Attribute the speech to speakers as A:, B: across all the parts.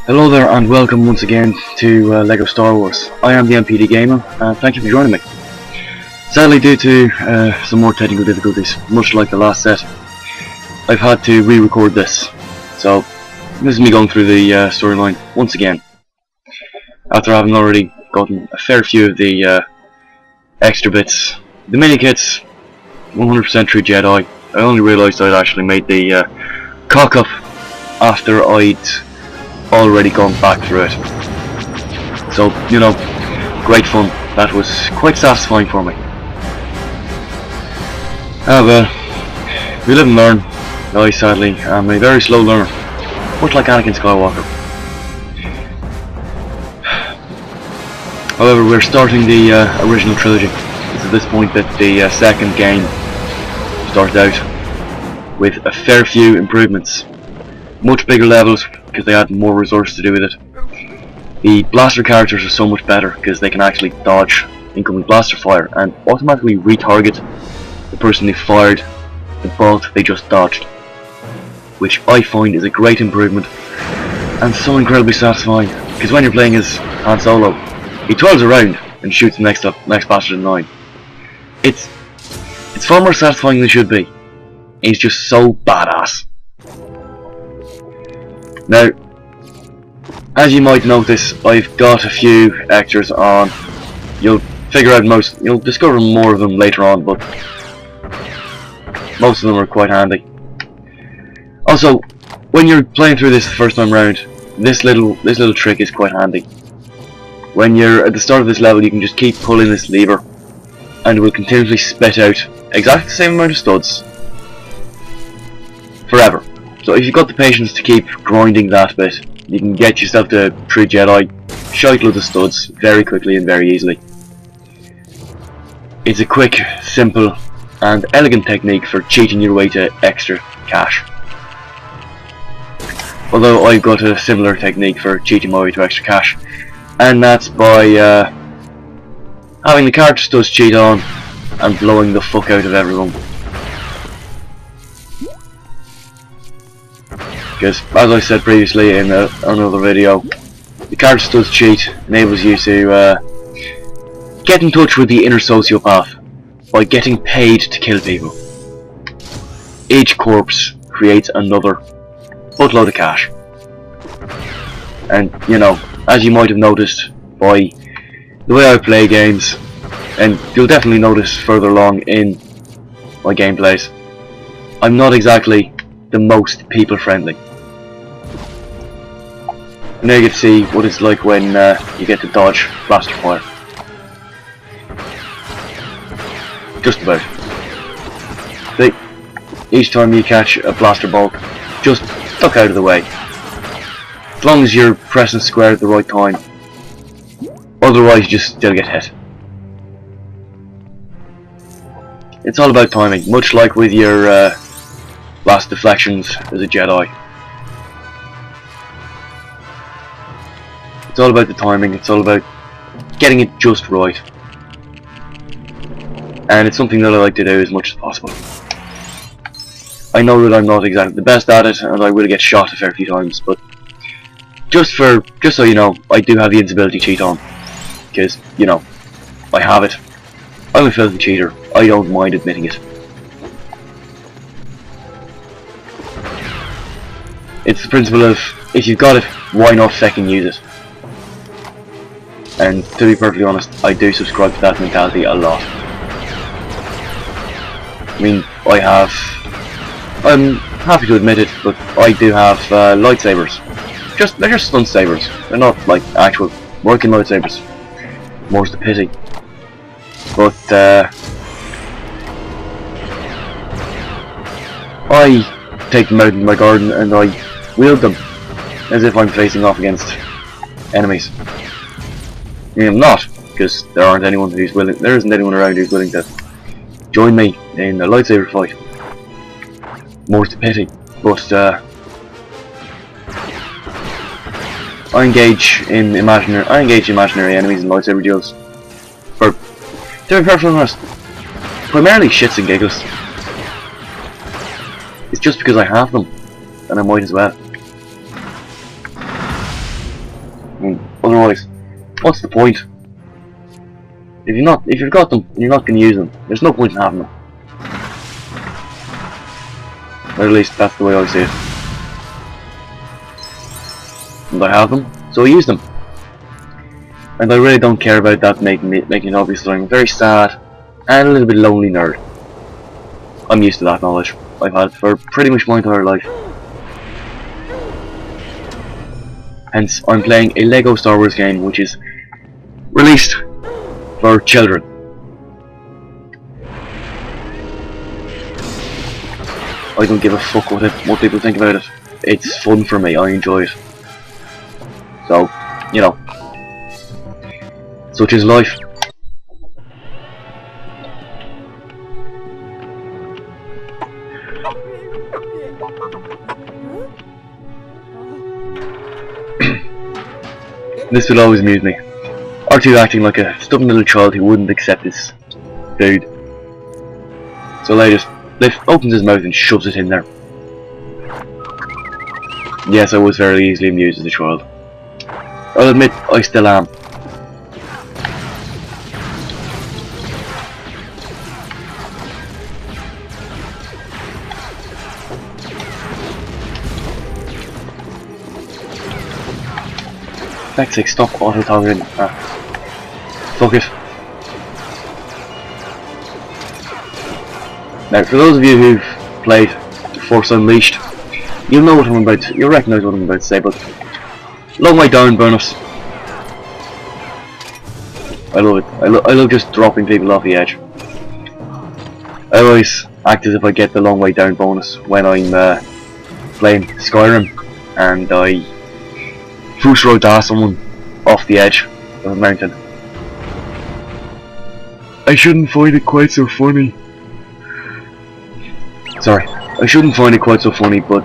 A: Hello there and welcome once again to LEGO Star Wars. I am the MPD Gamer and thank you for joining me. Sadly, due to some more technical difficulties, much like the last set, I've had to re-record this. So this is me going through the storyline once again. After having already gotten a fair few of the extra bits. The mini-kits, 100% true Jedi. I only realised I'd actually made the cock-up after I'd already gone back through it. So, you know, great fun. That was quite satisfying for me. Ah well, we live and learn. I sadly am a very slow learner, much like Anakin Skywalker. However, we're starting the original trilogy. It's at this point that the second game starts out with a fair few improvements. Much bigger levels because they had more resources to do with it. The blaster characters are so much better because they can actually dodge incoming blaster fire and automatically retarget the person who fired the bolt they just dodged, which I find is a great improvement and so incredibly satisfying, because when you're playing as Han Solo, he twirls around and shoots the next bastard in line. It's far more satisfying than it should be. He's just so badass. Now, as you might notice, I've got a few extras on. You'll discover more of them later on, but most of them are quite handy. Also, when you're playing through this the first time round, this little trick is quite handy. When you're at the start of this level, you can just keep pulling this lever, and it will continuously spit out exactly the same amount of studs forever. So if you've got the patience to keep grinding that bit, you can get yourself to true Jedi, shite loads of studs very quickly and very easily. It's a quick, simple and elegant technique for cheating your way to extra cash. Although I've got a similar technique for cheating my way to extra cash, and that's by having the character studs cheat on and blowing the fuck out of everyone. Because, as I said previously in another video, the character studs cheat enables you to get in touch with the inner sociopath by getting paid to kill people. Each corpse creates another buttload of cash. And, you know, as you might have noticed by the way I play games, and you'll definitely notice further along in my gameplays, I'm not exactly the most people friendly. Now you get to see what it's like when you get to dodge blaster fire. Just about. See, each time you catch a blaster bolt, just duck out of the way. As long as you're pressing square at the right time. Otherwise you just still get hit. It's all about timing, much like with your blast deflections as a Jedi. It's all about the timing, it's all about getting it just right. And it's something that I like to do as much as possible. I know that I'm not exactly the best at it, and I will get shot a fair few times, but just so you know, I do have the invisibility cheat on. Because, you know, I have it. I'm a filthy cheater. I don't mind admitting it. It's the principle of, if you've got it, why not fucking use it? And to be perfectly honest, I do subscribe to that mentality a lot. I mean, I'm happy to admit it, but I do have lightsabers. They're just stun sabers. They're not like actual working lightsabers. More's the pity. But I take them out in my garden and I wield them as if I'm facing off against enemies. I mean, I'm not, because there isn't anyone around who's willing to join me in a lightsaber fight. More's the pity. But I engage imaginary enemies in lightsaber duels. For, to be perfectly honest, primarily shits and giggles. It's just because I have them, and I might as well. Otherwise, what's the point? If you've got them, and you're not going to use them, there's no point in having them. Or at least that's the way I see it. And I have them, so I use them. And I really don't care about that making it obvious that I'm a very sad and a little bit lonely nerd. I'm used to that knowledge. I've had it for pretty much my entire life. Hence, I'm playing a LEGO Star Wars game which is released for children. I don't give a fuck what people think about it. It's fun for me, I enjoy it. So, you know, such is life. This will always amuse me. R2 acting like a stubborn little child who wouldn't accept his food. So Leia just opens his mouth and shoves it in there. Yes, I was very easily amused as a child. I'll admit, I still am. Fuck's sake, stop auto-targeting. Fuck it. Now, for those of you who've played Force Unleashed, you'll know what I'm about to, you'll recognise what I'm about to say, but long way down bonus. I love it. I love just dropping people off the edge. I always act as if I get the long way down bonus when I'm playing Skyrim and I Fusro dash someone off the edge of a mountain. I shouldn't find it quite so funny. Sorry, I shouldn't find it quite so funny, but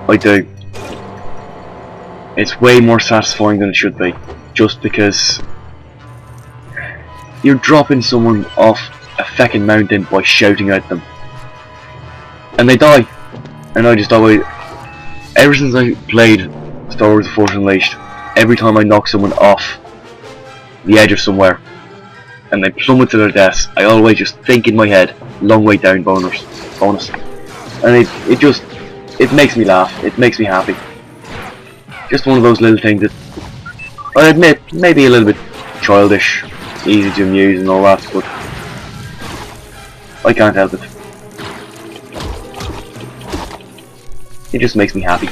A: I do. It's way more satisfying than it should be, just because you're dropping someone off a feckin' mountain by shouting at them, and they die. And I just always, ever since I played Star Wars: The Force Unleashed, every time I knock someone off the edge of somewhere and they plummet to their deaths, I always just think in my head, long way down bonus. And it makes me laugh, it makes me happy. Just one of those little things that I admit maybe a little bit childish, easy to amuse and all that, but I can't help it. It just makes me happy.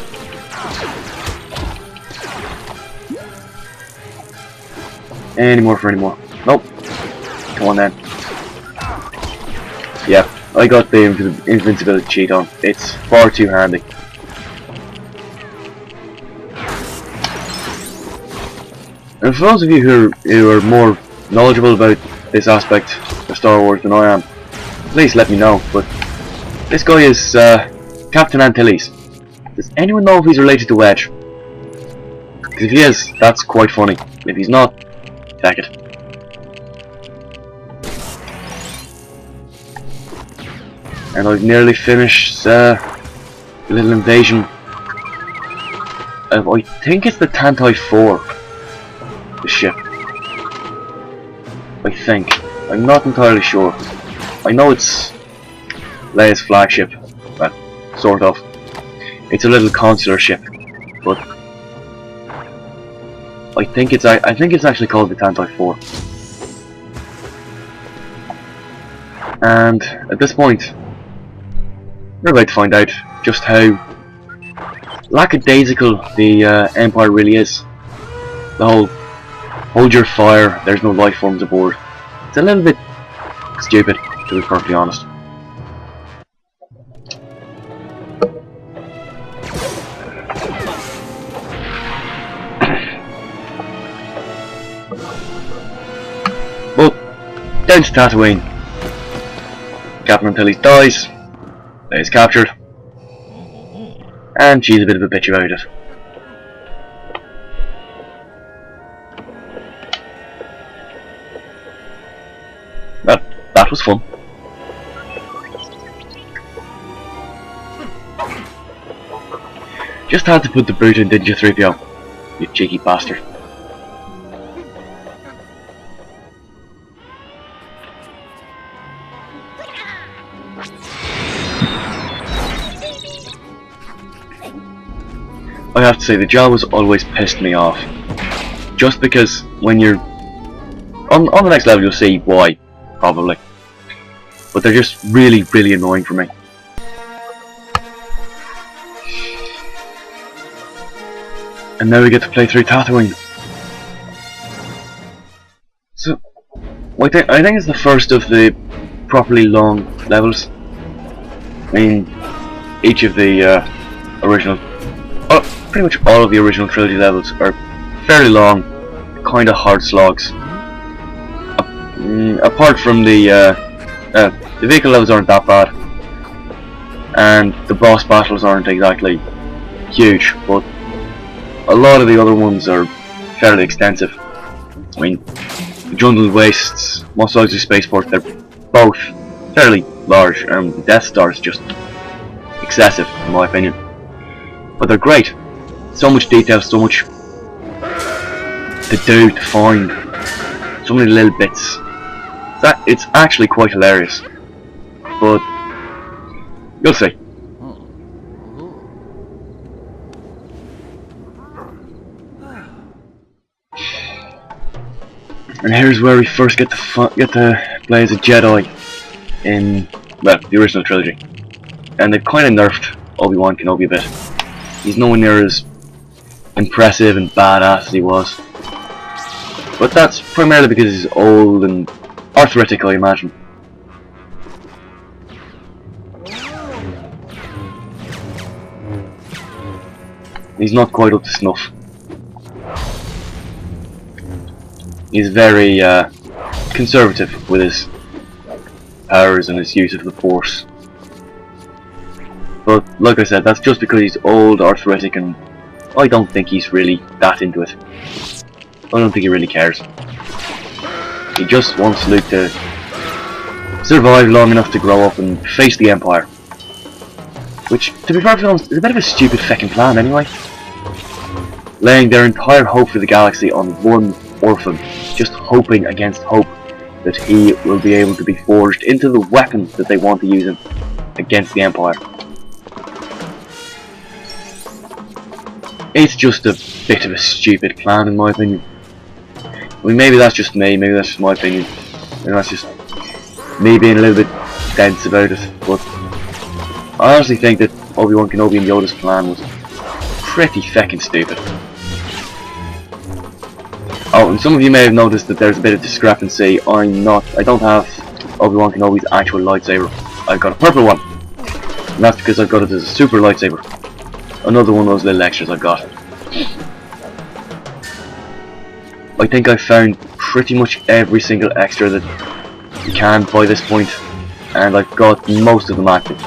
A: Any more for any more? Nope. Come on then. Yeah, I got the invincibility cheat on. It's far too handy. And for those of you who are more knowledgeable about this aspect of Star Wars than I am, please let me know. But this guy is Captain Antilles. Does anyone know if he's related to Wedge? Because if he is, that's quite funny. If he's not, take it. And I've nearly finished the little invasion of, I think it's the Tantai 4, the ship. I think. I'm not entirely sure. I know it's Leia's flagship, well, sort of. It's a little consular ship, but I think it's actually called the Tantai 4. And at this point, we're about to find out just how lackadaisical the Empire really is. The whole hold your fire, there's no life forms aboard. It's a little bit stupid, to be perfectly honest. But down to Tatooine. Captain Antilles dies, Leia's captured, and she's a bit of a bitch about it. That was fun. Just had to put the boot in, didn't you, 3PO? You cheeky bastard. I have to say the Jawas always pissed me off. Just because when you're on the next level you'll see why, probably. But they're just really, really annoying for me. And now we get to play through Tatooine. So, I think it's the first of the properly long levels. I mean, each of the original, pretty much all of the original trilogy levels are fairly long, kind of hard slogs. Apart from the vehicle levels aren't that bad, and the boss battles aren't exactly huge, but a lot of the other ones are fairly extensive. I mean, the Jungle Wastes, Mos Eisley Spaceport, they're both fairly large, and the Death Star is just excessive, in my opinion. But they're great. So much detail, so much to do, to find, so many little bits. It's actually quite hilarious. But you'll see. And here's where we first get to play as a Jedi in, well, the original trilogy. And they've kind of nerfed Obi-Wan Kenobi a bit. He's nowhere near as impressive and badass as he was. But that's primarily because he's old and arthritic, I imagine. He's not quite up to snuff. He's very conservative with his powers and his use of the Force. But like I said, that's just because he's old, arthritic, and I don't think he's really that into it. I don't think he really cares. He just wants Luke to survive long enough to grow up and face the Empire. Which, to be perfectly honest, is a bit of a stupid fucking plan anyway. Laying their entire hope for the galaxy on one orphan, just hoping against hope that he will be able to be forged into the weapon that they want to use him against the Empire. It's just a bit of a stupid plan in my opinion. I mean, maybe that's just me, maybe that's just my opinion, maybe that's just me being a little bit dense about it, but I honestly think that Obi-Wan Kenobi and Yoda's plan was pretty feckin' stupid. Oh, and some of you may have noticed that there's a bit of discrepancy. I don't have Obi-Wan Kenobi's actual lightsaber. I've got a purple one. And that's because I've got it as a super lightsaber. Another one of those little extras I've got. I think I've found pretty much every single extra that you can by this point, and I've got most of them active.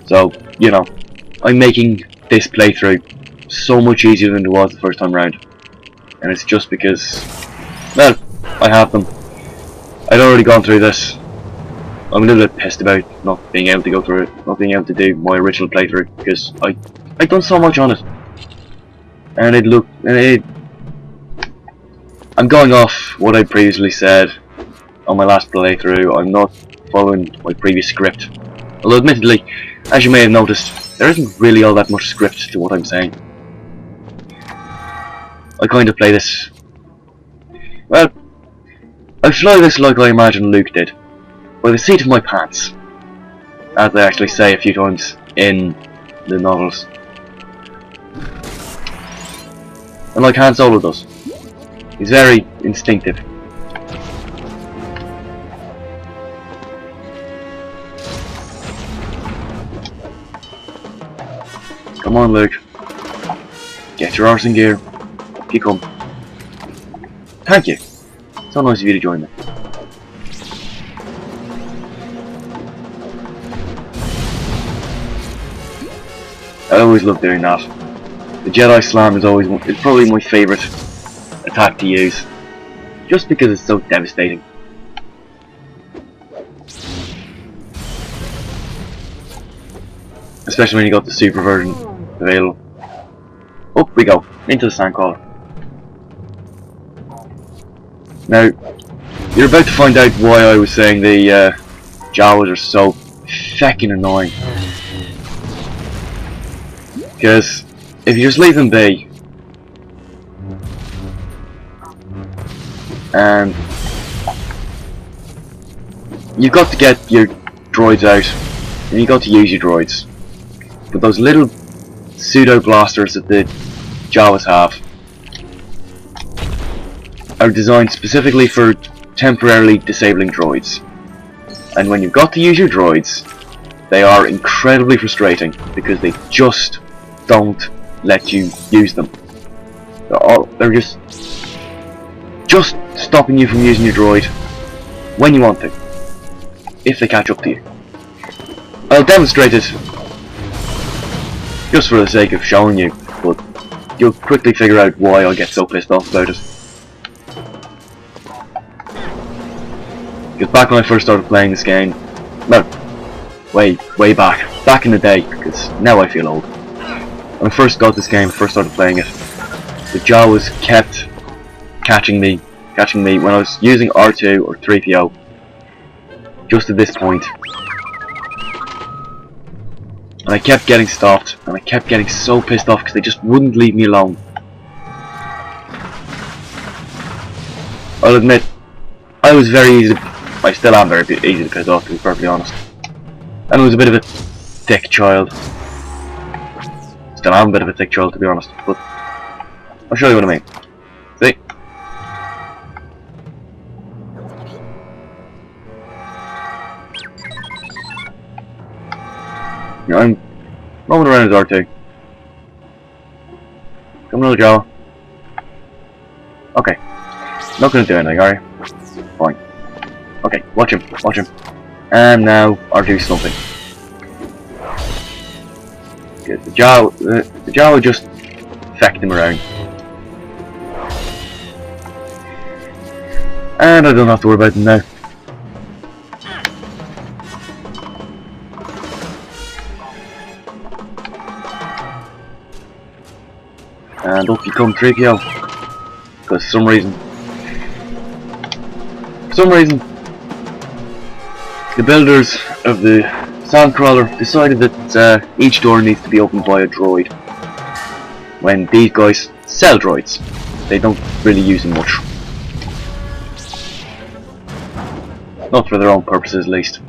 A: So, you know, I'm making this playthrough so much easier than it was the first time round. And it's just because, well, I have them. I'd already gone through this. I'm a little bit pissed about not being able to go through it, not being able to do my original playthrough, because I'd done so much on it. And I'm going off what I previously said on my last playthrough. I'm not following my previous script. Although admittedly, as you may have noticed, there isn't really all that much script to what I'm saying. I kind of play this, well, I fly this like I imagine Luke did, by the seat of my pants, as they actually say a few times in the novels. And like Han Solo does. He's very instinctive. Come on, Luke. Get your arse in gear. Up you come. Thank you. So nice of you to join me. I always love doing that. The Jedi Slam is probably my favourite attack to use, just because it's so devastating. Especially when you got the super version available. Up we go, into the Sandcrawler. Now, you're about to find out why I was saying the Jawas are so feckin' annoying. Because if you just leave them be, and you've got to get your droids out, and you've got to use your droids. But those little pseudo blasters that the Jawas have are designed specifically for temporarily disabling droids. And when you've got to use your droids, they are incredibly frustrating because they just don't let you use them. They're just stopping you from using your droid when you want to, if they catch up to you. I'll demonstrate it just for the sake of showing you, but you'll quickly figure out why I get so pissed off about it. Because back when I first started playing this game, well, way back in the day, because now I feel old. When I first got this game, first started playing it, the Jawas kept catching me when I was using R2 or 3PO, just at this point. And I kept getting stopped, and I kept getting so pissed off because they just wouldn't leave me alone. I'll admit, I was very easy to, I still am very easy to piss off, to be perfectly honest. And I was a bit of a thick child. Still am a bit of a thick child, to be honest, but I'll show you what I mean. See? You know, I'm roaming around as R2. Come on, little Jawa. Okay. Not gonna do anything, are you? Fine. Okay, watch him. And now R2's slumping. Good. The Jawa just fecked him around. And I don't have to worry about him now. And up you come 3PO. Because for some reason, the builders of the Sandcrawler decided that each door needs to be opened by a droid. When these guys sell droids, they don't really use them much. Not for their own purposes, at least.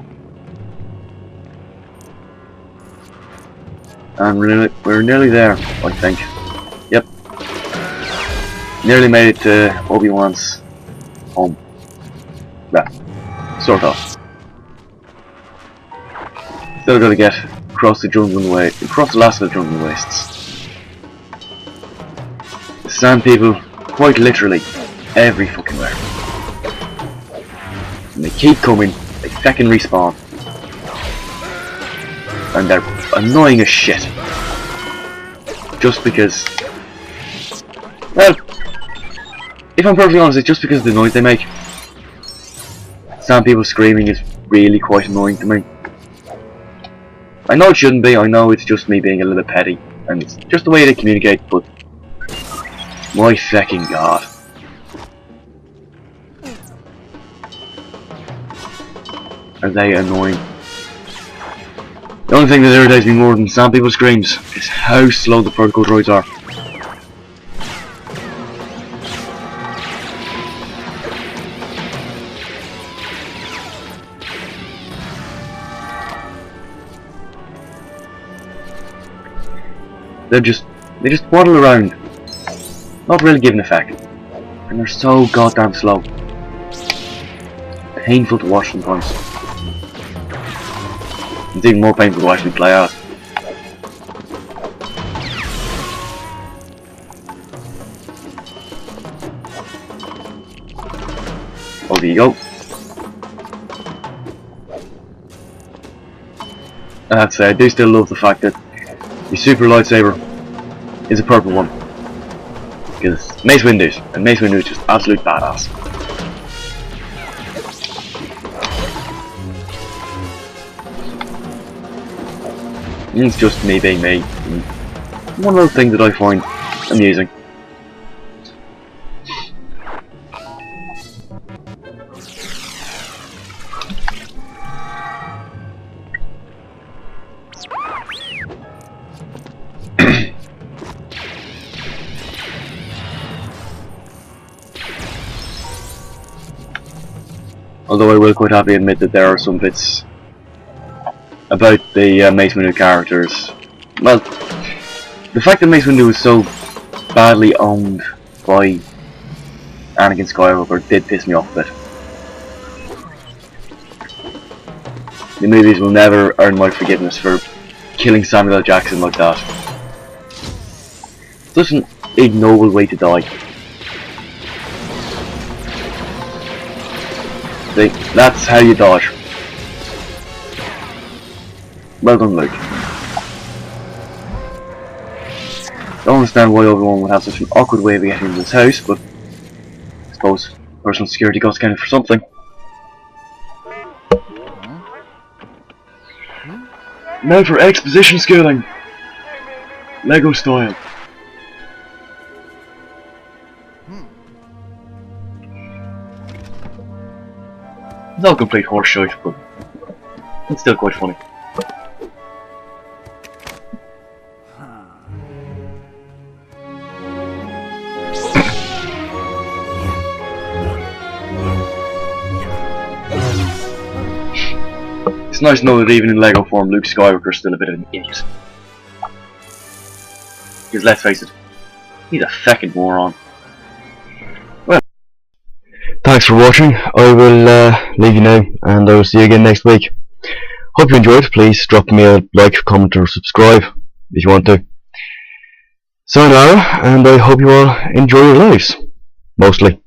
A: And we're nearly there, I think. Yep. Nearly made it to Obi-Wan's home. Yeah, sort of. Still gotta get across the last of the jungle wastes. The sand people, quite literally, every fucking where. And they keep coming, they feckin' respawn. And they're annoying as shit. Just because, well, if I'm perfectly honest, it's just because of the noise they make. Sand people screaming is really quite annoying to me. I know it shouldn't be, I know it's just me being a little bit petty, and it's just the way they communicate, but my fecking god. Are they annoying. The only thing that irritates me more than sand people's screams is how slow the protocol droids are. They just waddle around, not really giving effect, and they're so goddamn slow. Painful to watch sometimes. It's even more painful to watch them play out. Oh, there you go. I have to say, I do still love the fact that the super lightsaber is a purple one. Because Mace Windu's, and Mace Windu is just absolute badass. It's just me being me. One of those things that I find amusing. Although I will quite happily admit that there are some bits about the Mace Windu characters. Well, the fact that Mace Windu was so badly owned by Anakin Skywalker did piss me off a bit. The movies will never earn my forgiveness for killing Samuel L. Jackson like that. Such an ignoble way to die. See, that's how you dodge. Well done, Luke. Don't understand why everyone would have such an awkward way of getting into this house, but I suppose personal security costs counted for something. Now for exposition schooling. Lego style. It's all complete horseshit, but it's still quite funny. It's nice to know that even in Lego form, Luke Skywalker's still a bit of an idiot. Because let's face it, he's a feckin' moron. Well, thanks for watching. I will leave you now, and I will see you again next week. Hope you enjoyed. Please drop me a like, comment, or subscribe if you want to. Sayonara, and I hope you all enjoy your lives. Mostly.